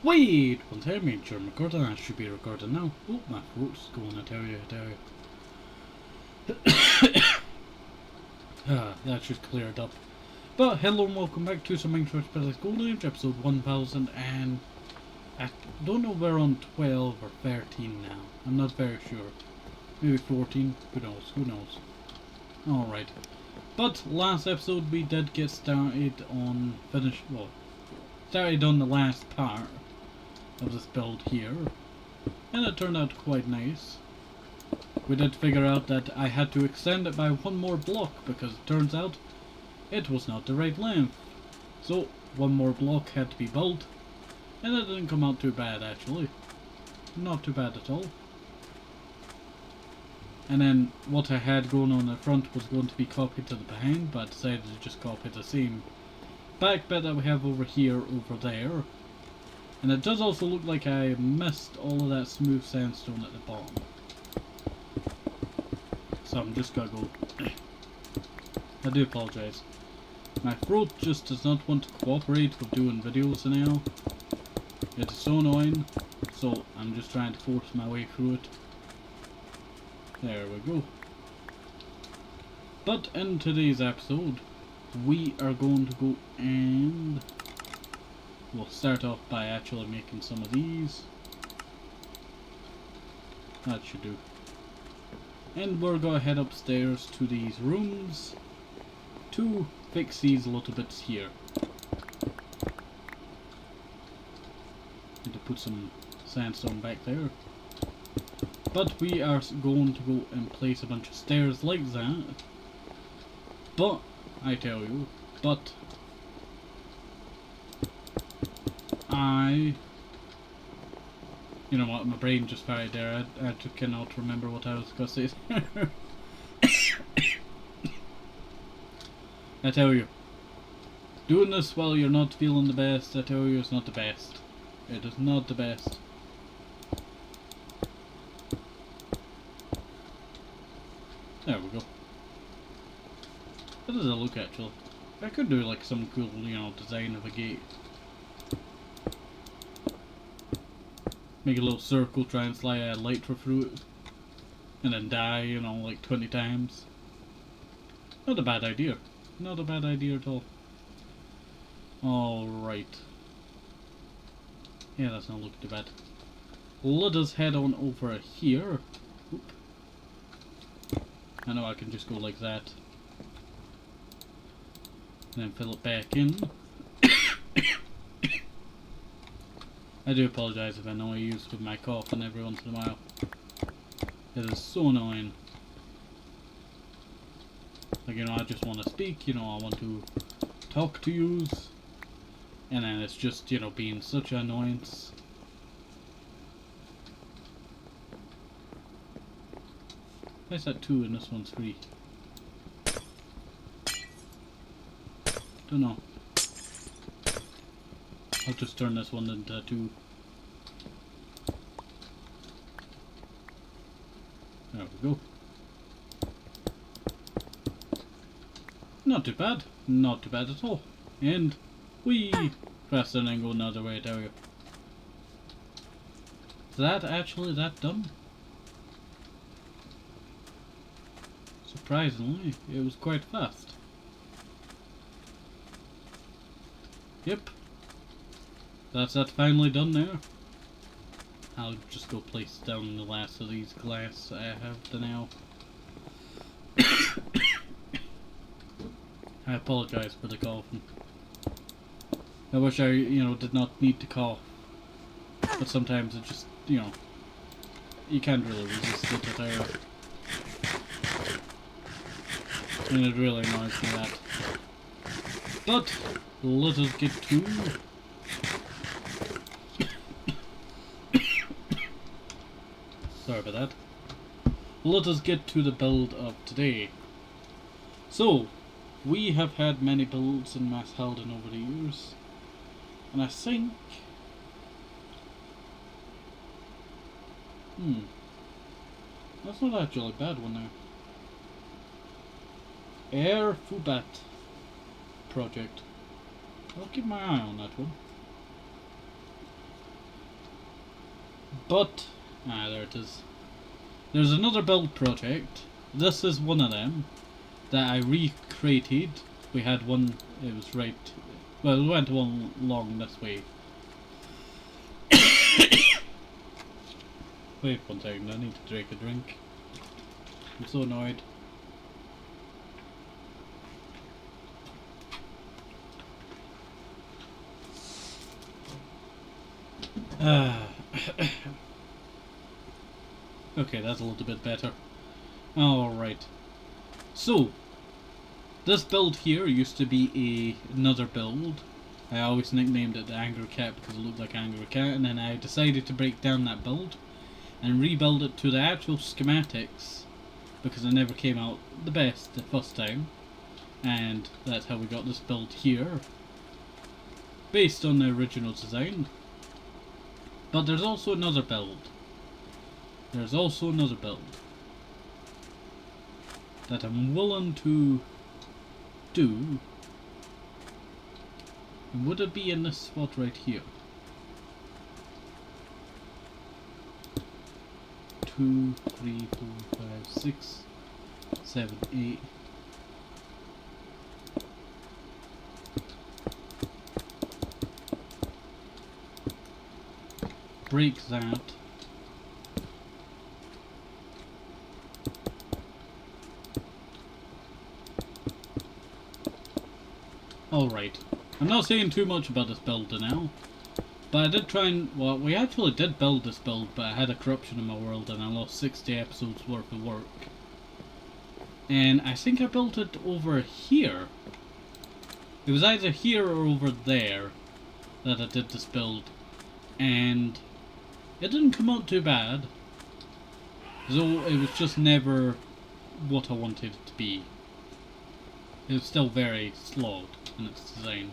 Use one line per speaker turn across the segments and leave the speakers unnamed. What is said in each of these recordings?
Wait! Once I made sure I'm recording, I should be recording now. Oh, my throat's going, I tell you. That should clear it up. But hello and welcome back to some Minecraft Let's Golden Age, episode 1000, and I don't know if we're on 12 or 13 now. I'm not very sure. Maybe 14, who knows. Alright. But last episode we did get started on started on the last part of this build here, and it turned out quite nice. We did figure out that I had to extend it by one more block because it turns out it was not the right length. So one more block had to be built, and it didn't come out too bad actually. Not too bad at all. And then what I had going on the front was going to be copied to the behind, but I decided to just copy the same back bit that we have over here over there. And it does also look like I missed all of that smooth sandstone at the bottom. So I'm just gonna go. I do apologise. My throat just does not want to cooperate with doing videos now. It is so annoying, so I'm just trying to force my way through it. There we go. But in today's episode, we are going to go and we'll start off by actually making some of these. That should do. And we're going to head upstairs to these rooms to fix these little bits here. Need to put some sandstone back there. But we are going to go and place a bunch of stairs like that. But, I tell you, you know what, my brain just farted there. I just cannot remember what I was going to say. I tell you, doing this while you're not feeling the best, I tell you, it's not the best. It is not the best. There we go. How does it look actually? I could do like some cool, design of a gate. Make a little circle, try and slide a light through it. And then die, like 20 times. Not a bad idea. Not a bad idea at all. Alright. Yeah, that's not looking too bad. Let us head on over here. Oop. I know I can just go like that. And then fill it back in. I do apologise if I annoy you with my coughing every once in a while. It is so annoying. Like, I just want to speak, I want to talk to yous. And then it's just, being such an annoyance. Why is that 2 and this one's 3? Don't know. I'll just turn this one into 2. There we go. Not too bad. Not too bad at all. And whee! Faster than go another way, I tell you. Is that actually that done? Surprisingly, it was quite fast. Yep. That's that finally done there. I'll just go place down the last of these glass I have to now. I apologise for the coughing. I wish I, did not need to cough. But sometimes it just, you can't really resist it at all. And it really annoys me that. But, let us get to... Sorry about that. Let us get to the build of today. So, we have had many builds in Mass Halden over the years. And I think... that's not actually a bad one now. Air Fubat project. I'll keep my eye on that one. But there it is. There's another build project. This is one of them that I recreated. We had one. It was right. Well, we went one along this way. Wait one second. I need to take a drink. I'm so annoyed. Okay, that's a little bit better. Alright. So, this build here used to be another build. I always nicknamed it the Angry Cat because it looked like Angry Cat, and then I decided to break down that build and rebuild it to the actual schematics because it never came out the best the first time. And that's how we got this build here, based on the original design. But there's also another build. There's also another build that I'm willing to do. Would it be in this spot right here? 2, 3, 4, 5, 6, 7, 8. Break that. Alright. I'm not saying too much about this build now, but I did try and... well, we actually did build this build, but I had a corruption in my world and I lost 60 episodes worth of work. And I think I built it over here. It was either here or over there that I did this build. And it didn't come out too bad, though it was just never what I wanted it to be. It was still very flawed in its design.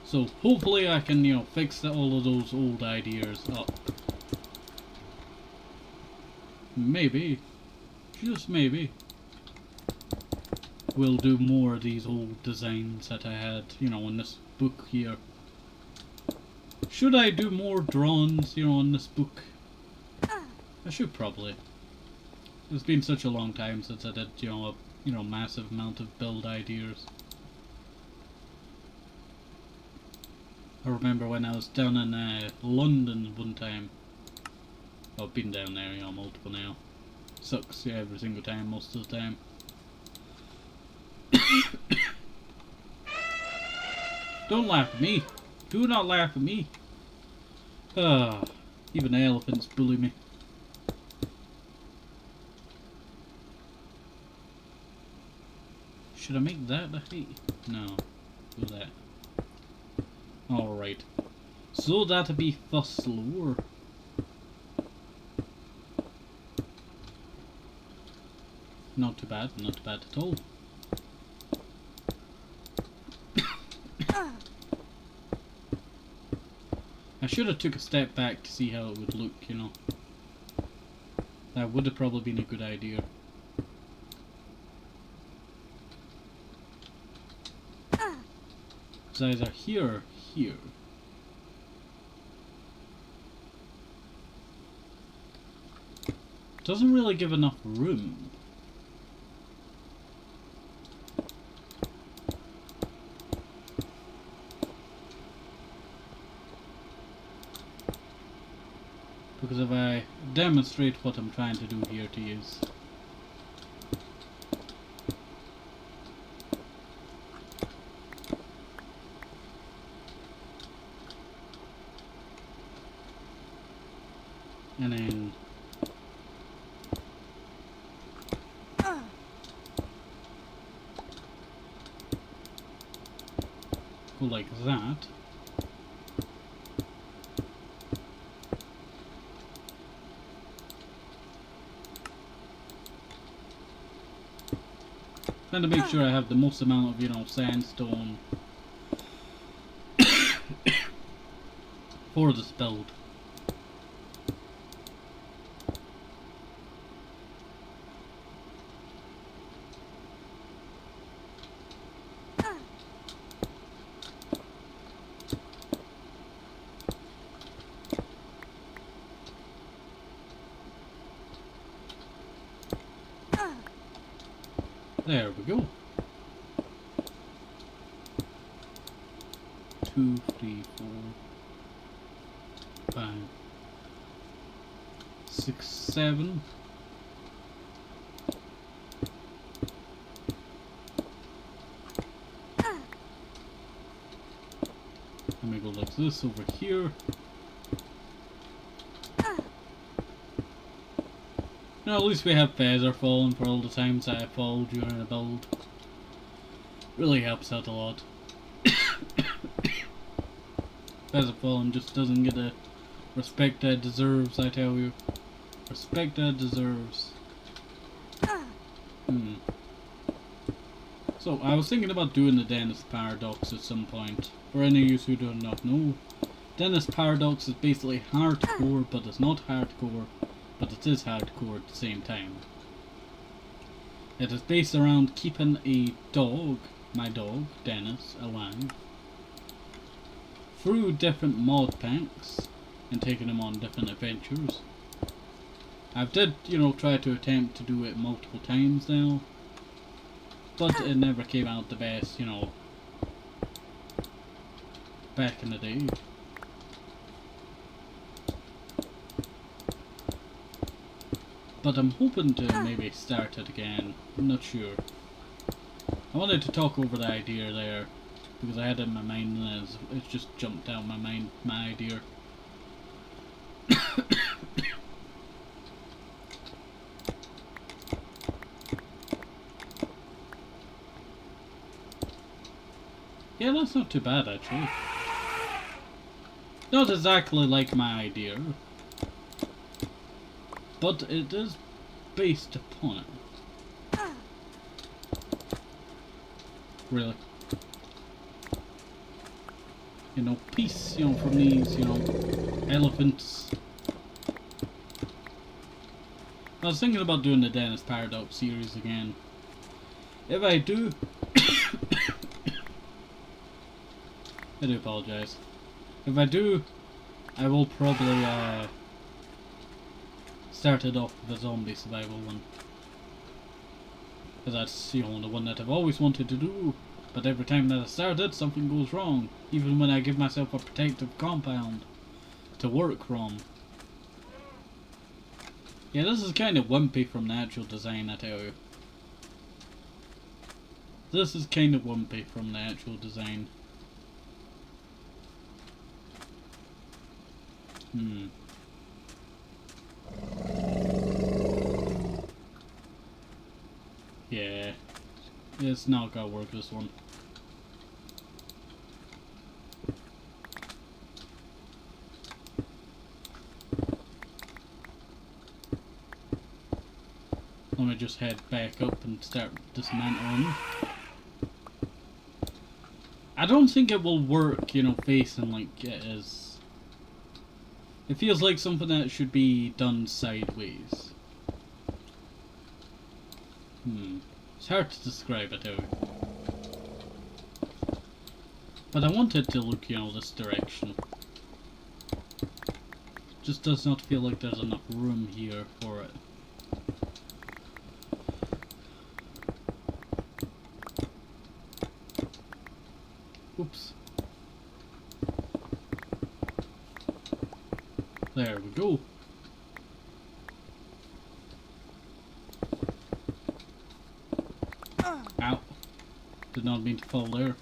So hopefully I can, you know, fix all of those old ideas up. Maybe, just maybe, we'll do more of these old designs that I had, you know, in this book here. Should I do more drawings, you know, on this book? I should probably. It's been such a long time since I did, you know, a massive amount of build ideas. I remember when I was down in London one time. Well, I've been down there, you know, multiple now. Sucks, yeah, every single time, most of the time. Don't laugh at me. Do not laugh at me. Even the elephants bully me. Should I make that the height? No. Do that. Alright. So that'll be first floor. Not too bad at all. I should have took a step back to see how it would look, you know. That would have probably been a good idea. It's either here or here. Doesn't really give enough room. Because if I demonstrate what I'm trying to do here to use. And then go like that. Trying to make sure I have the most amount of, you know, sandstone for this build. There we go. 2, 3, 4, 5, 6, 7. Let me go like this over here. Now at least we have feather falling for all the times that I fall during a build. Really helps out a lot. Feather falling just doesn't get the respect that it deserves, I tell you. Respect that it deserves. So, I was thinking about doing the Dennis Paradox at some point. For any of you who do not know, Dennis Paradox is basically hardcore, but it's not hardcore, but it is hardcore at the same time. It is based around keeping a dog, my dog, Dennis, alive, through different mod packs, and taking him on different adventures. I've did, try to attempt to do it multiple times now, but it never came out the best, back in the day. But I'm hoping to maybe start it again. I'm not sure. I wanted to talk over the idea there, because I had it in my mind and it's just jumped out my mind, my idea. Yeah, that's not too bad actually. Not exactly like my idea, but it is based upon it. Really. Peace, from these, elephants. I was thinking about doing the Dennis Paradox series again. If I do, I do apologise. If I do, I will probably start it off with a zombie survival one. Because that's, the one that I've always wanted to do. But every time that I start it, something goes wrong. Even when I give myself a protective compound to work from. Yeah, this is kind of wimpy from the actual design, I tell you. This is kind of wimpy from the actual design. Yeah. It's not gonna work, this one. Let me just head back up and start dismantling. I don't think it will work, facing like it is. It feels like something that should be done sideways. It's hard to describe it out. But I want it to look, this direction. Just does not feel like there's enough room here for it. Oops. There we go. Ow. Did not mean to fall there.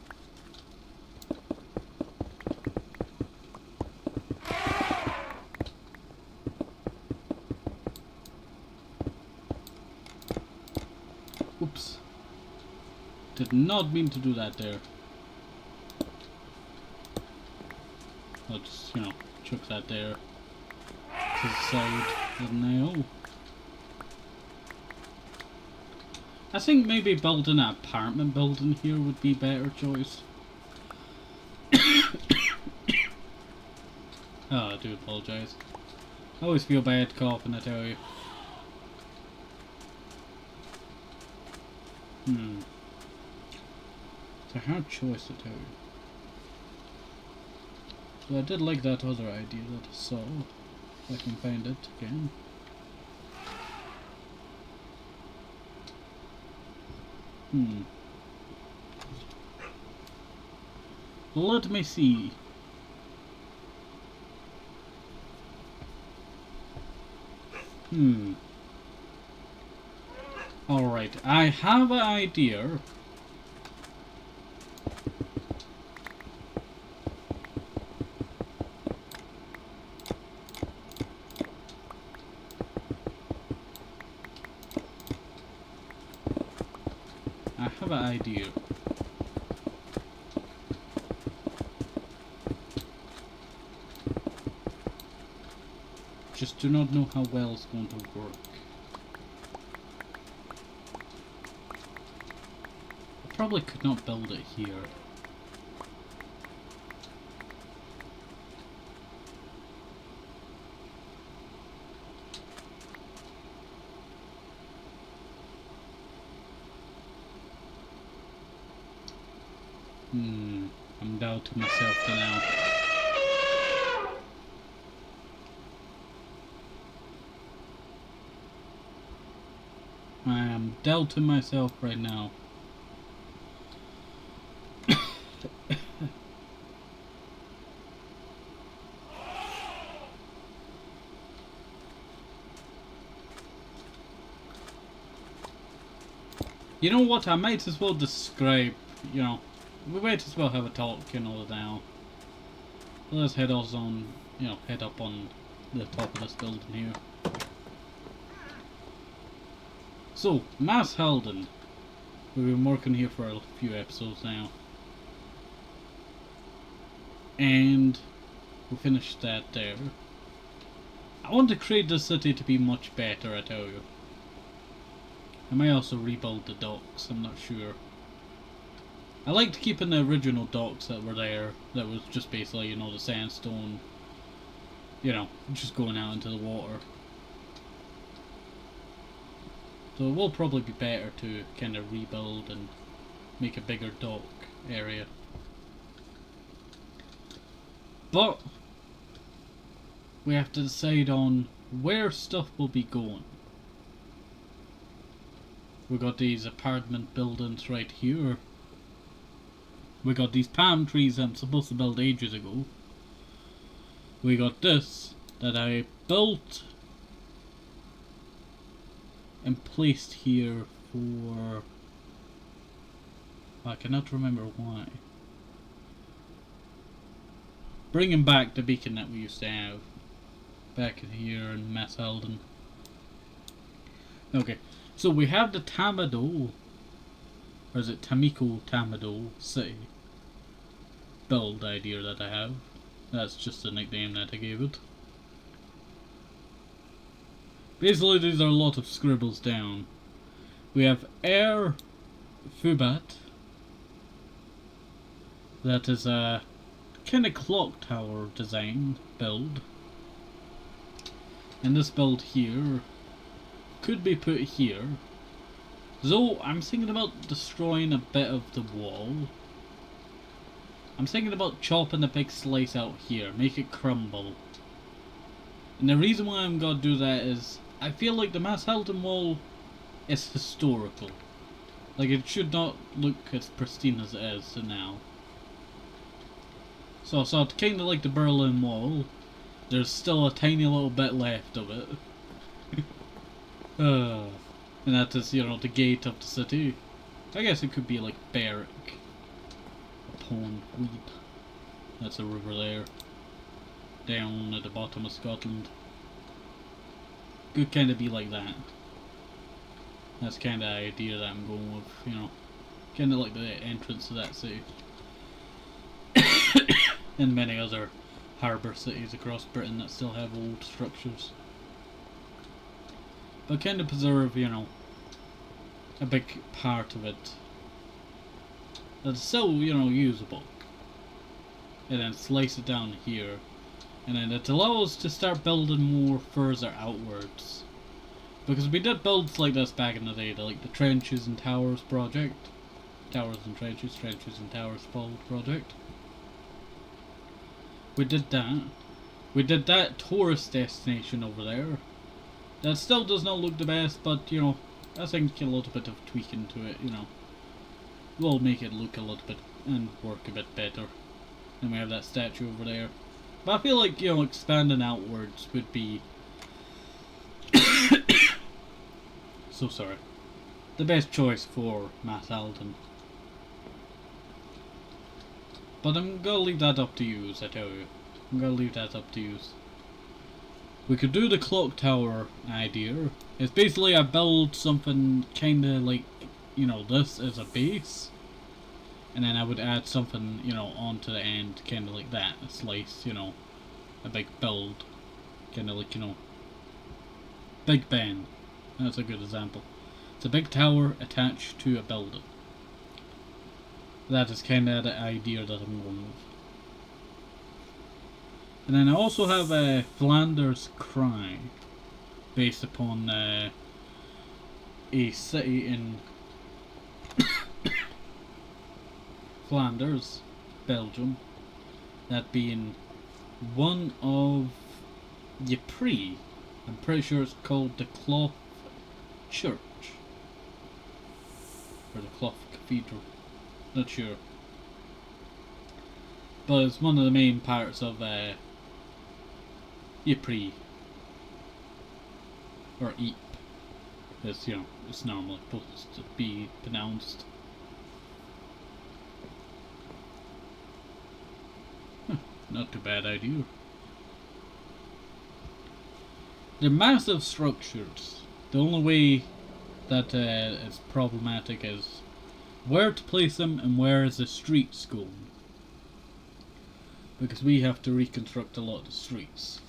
Oops. Did not mean to do that there. I'll just, chuck that there to the side of the nail. I think maybe building an apartment building here would be a better choice. Oh, I do apologise. I always feel bad coughing, I tell you. It's a hard choice, I tell you. So I did like that other idea that I saw. If I can find it again. Hmm. Let me see. Hmm. Alright, I have an idea. I have an idea. Just do not know how well it's going to work. I probably could not build it here. I'm doubting myself now. I am doubting myself right now. You know what, I might as well describe, you know, we might as well have a talk, you know, now. Let's head us on, you know, head up on the top of this building here. So, Mass Halden. We've been working here for a few episodes now. And we finished that there. I want to create the city to be much better, I tell you. I may also rebuild the docks, I'm not sure. I liked keeping the original docks that were there, that was just basically, you know, the sandstone, you know, just going out into the water. So it will probably be better to kind of rebuild and make a bigger dock area. But we have to decide on where stuff will be going. We got these apartment buildings right here. We got these palm trees I'm supposed to build ages ago. We got this that I built and placed here for... I cannot remember why. Bringing back the beacon that we used to have back in here in Mass Halden. Okay, so we have the Tamado, or is it Tamiko Tamado City build idea that I have. That's just the nickname that I gave it. Basically, these are a lot of scribbles down. We have Air Fubat. That is a kind of clock tower design build. And this build here could be put here. Though I'm thinking about destroying a bit of the wall. I'm thinking about chopping a big slice out here, make it crumble. And the reason why I'm gonna do that is I feel like the Mass Halden wall is historical. Like, it should not look as pristine as it is now. So it's kinda like the Berlin Wall. There's still a tiny little bit left of it. And that is, you know, the gate of the city. I guess it could be like Berwick upon Weed. That's a river there. Down at the bottom of Scotland. Could kinda be like that. That's kinda the idea that I'm going with, you know. Kinda like the entrance to that city. And many other harbour cities across Britain that still have old structures. But kind of preserve, you know, a big part of it that's still, you know, usable. And then slice it down here. And then it allows us to start building more further outwards. Because we did builds like this back in the day, like the Trenches and Towers project. Towers and Trenches, Trenches and Towers project. We did that. We did that tourist destination over there. That still does not look the best, but, you know, I think a little bit of tweaking to it, you know. will make it look a little bit and work a bit better. And we have that statue over there. But I feel like, you know, expanding outwards would be so sorry. The best choice for Matt Halden. But I'm gonna leave that up to you, I tell you. I'm gonna leave that up to you. We could do the clock tower idea. It's basically I build something kinda like, you know, this as a base. And then I would add something, you know, onto the end, kinda like that. A slice, you know. A big build. Kinda like, you know. Big Ben. That's a good example. It's a big tower attached to a building. That is kinda the idea that I'm going with. And then I also have a Flanders Cry, based upon a city in Flanders, Belgium, that being one of Ypres. I'm pretty sure it's called the Cloth Church, or the Cloth Cathedral, not sure. But it's one of the main parts of Ypres, or Ypres, as you know, it's normally supposed to be pronounced. Not too bad idea. They're massive structures. The only way that it's problematic is where to place them and where is the streets going. Because we have to reconstruct a lot of the streets.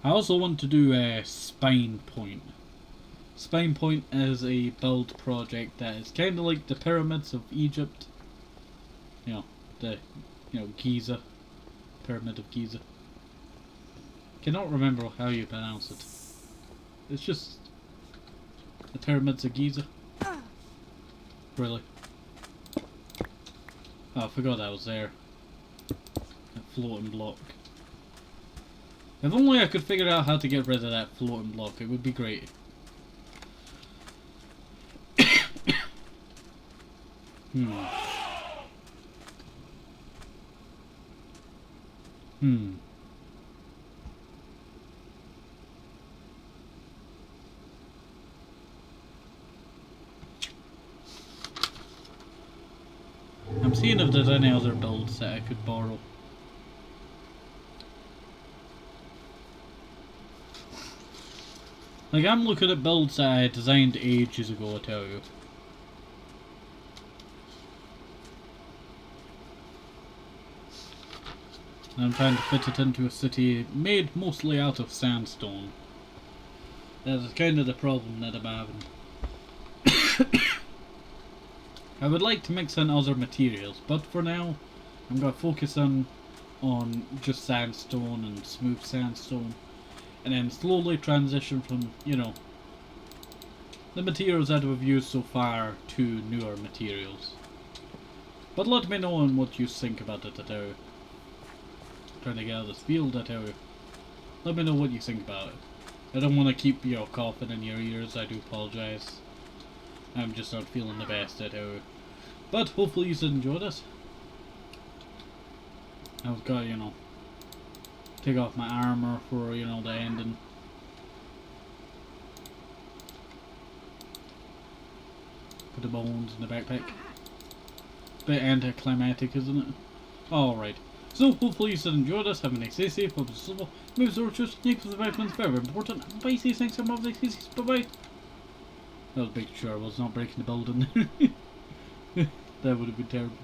I also want to do a Spine Point. Spine Point is a build project that is kind of like the pyramids of Egypt. You know, Giza. Pyramid of Giza. Cannot remember how you pronounce it. It's just the pyramids of Giza. Really? Oh, I forgot that was there. That floating block. If only I could figure out how to get rid of that floating block, it would be great. I'm seeing if there's any other builds that I could borrow. Like, I'm looking at builds that I designed ages ago, I tell you. And I'm trying to fit it into a city made mostly out of sandstone. That is kind of the problem that I'm having. I would like to mix in other materials, but for now, I'm going to focus on just sandstone and smooth sandstone. And then slowly transition from, you know, the materials that we've used so far to newer materials. But let me know on what you think about it, I tell you. Trying to get out of this field, I tell you. Let me know what you think about it. I don't want to keep, you know, coughing in your ears, I do apologise. I'm just not feeling the best, I tell you. But hopefully you enjoyed it. I've got, you know, take off my armor for, you know, the ending. Put the bones in the backpack. Bit anticlimactic, isn't it? Alright. So, hopefully you enjoyed this. Have a nice day, safe, hope it's simple. Moves or just sneaks with the vitamins, very important. Bye, see you next time. Bye bye. I was making sure I was not breaking the building. That would have been terrible.